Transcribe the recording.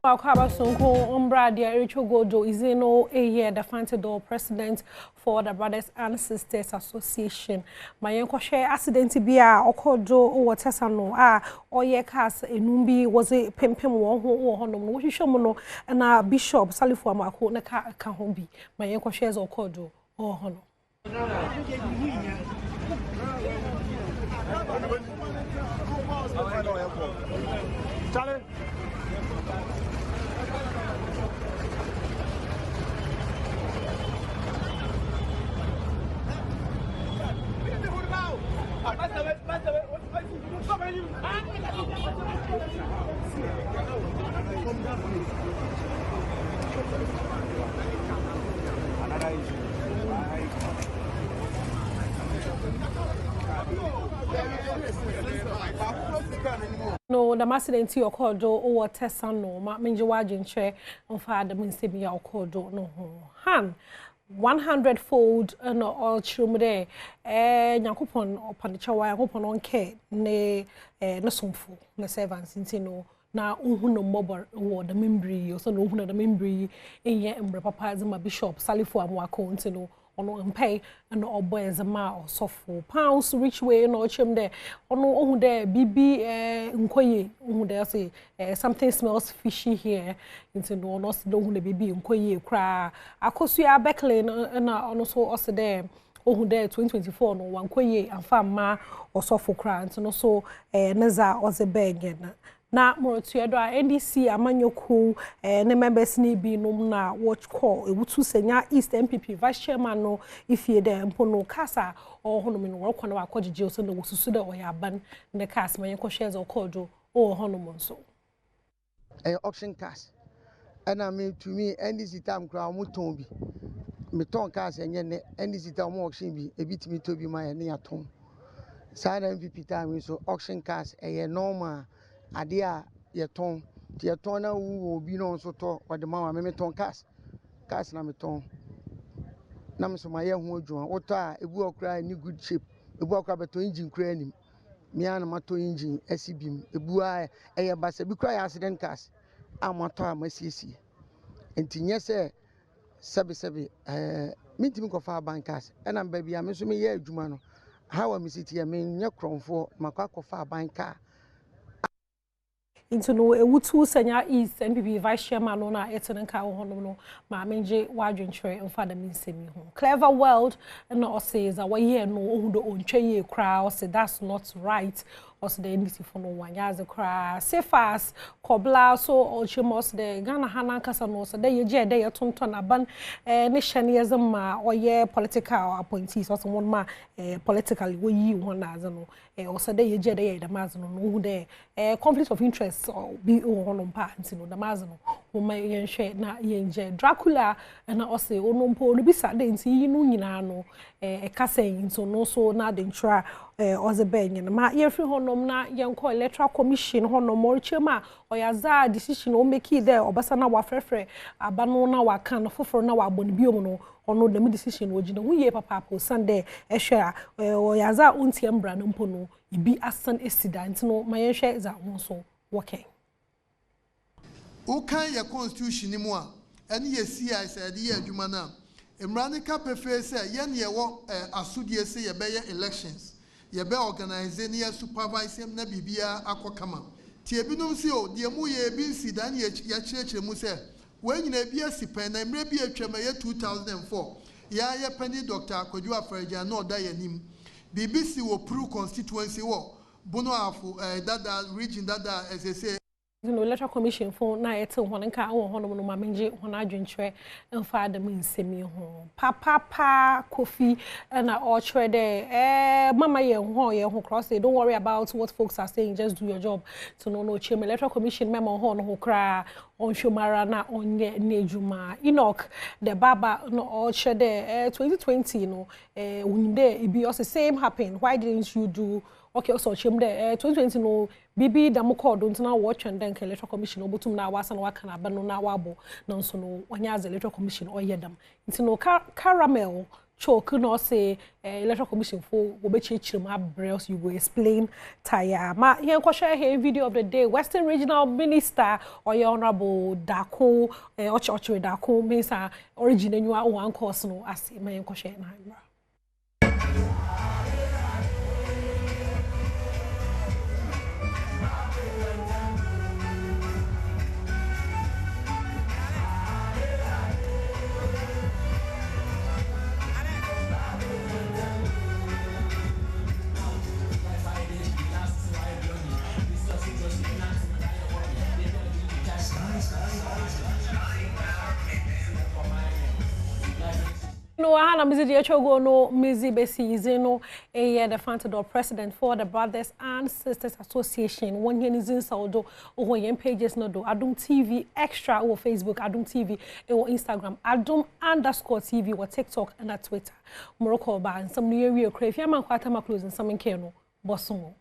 Akaba Sonko Umbra De3 3retwa Guo is no a year the Premtobre president for the Brothers and Sisters Association. My uncle share accident be a okojo or tesano or ye cast a numbi was a pimpim or honor which shomono and a bishop Salifu Mako Naka Kahombi. My uncle shares okojo or honor. Charlie. No, the accident you called or Tessano, Minjawajin chair on Father Minsibia or called no Han 100-fold no all children there, Yakupon or Panichawa, open on care, ne no sumful, no servants, no. Na uhuno mobile or the membry, or so no the membry in ye and papa as my bishop, Salifu Amwako, no. Ono mpay and all boys a ma or soft pounds rich way no chim there ono there bibi nkoye there say something smells fishy here into no no the bibi nkoye kra akosu ya bekle na ono so also there there 2024 no wankoye amfa ma or soft kra into no so naza oze beg na morotuedo a NDC amanyoku ne members ni bi num na watch call ewutu senya East MPP vice chairman no ifie de mpono kasa honom no work na akogege so na wosusu de oyaban ne cast man yeko shares okodo honom nso auction cast ana me to me NDC time kra mo ton bi me ton cast enye ne NDC time mo auction bi ebitimi to bi ma ne aton sa na MPP time so auction cast normal adia yeton na wu obi no so to ode ma me ton cast na me ton na me so ma ye ho adwuma woto a ebu okra ni good shape ebu okra beto engine kra anim me an ma to engine asibim ebu a eye basa bi kra accident cast amato a masiesie entinye se sebe mintimi ko fa bankas na mba bia me so me ye adwuma no hawa me city me nye kronfo makwa ko fa banka into no ewutu senya East MPP vice chairman no na etenenka honom no ma menje wadwentwe mfa da minsemi ho clever world na o says a waye no ohudo ontwe ye kra o say that's not right o say the NDC for no wanyaze kra sefas kobla so o chimos de Ghana hanan kasa no so de ye je de ye tonton aban ne hyane yezema o ye political appointees o so won ma politically wo yi won na aze no o so de ye je de ye da maz no hu de conflict of interest so bi honom pa ntino da maz no wo ma ye hwe na ye nje Dracula na o say onompo no bisa de nti yi no nyina no kasa nso no so na de ntra ozebenye na ma ye free honom na yenko electoral commission honom morchema oyaza decision o make there obasa na wa frefre abano na wa kan foforo na wa boni biom no ono dem decision wogina hu ye papa po Sunday ehwe oyaza unti embra no mpo no ibi asan accident no ma ye hwe za wonso working o kan ye constitution ni mu a ene ye CI said ye adwuma na emrani ka prefer say ye ne ye wo asudie say ye be ye elections ye be organize ne ye supervise na bibia akokama tie binom si o de mu ye bi si dan ye chirechire mu say we nyina bi asipen na emre bi atwama ye 2004 ya ye pani Dr. Akwadwo Afraja na oda yanim BBC wo pro constituency wo bono afu dada region dada SSA no electoral commission for na ete hon nka wo honom no ma menje hon adwentwe mfa da minsemi ho papa Kofi na all chwe de mama ye ho cross say don't worry about what folks are saying, just do your job to no chairman electoral commission memo ho no kra on shomara na onye nejuma Enoch the baba no all chwe de 2020 no unde e be also same happen, why didn't you do okay so chimde 2020 no bibi da moko do ntna watch and then electoral commission obotum na wasa na waka na ba no na wabo na nso no onya as electoral commission oyedam ntino caramel choke no say electoral commission for obechichirma brels you will explain tire ma here ko share here video of the day Western Regional Minister or your honorable Dako Ochochwe Dako means original you are one course no as me ko share na. No, I am De3 3retwa Guo no Mizi Besi no the Premtobre president for the Brothers and Sisters Association. One year is in Saudo or yen pages no do Adom TV extra or Facebook Adom TV or Instagram Adom_TV or TikTok and Twitter. Morocco ba and some new area crave yaman kwata ma close and some in Keno. Bosumo.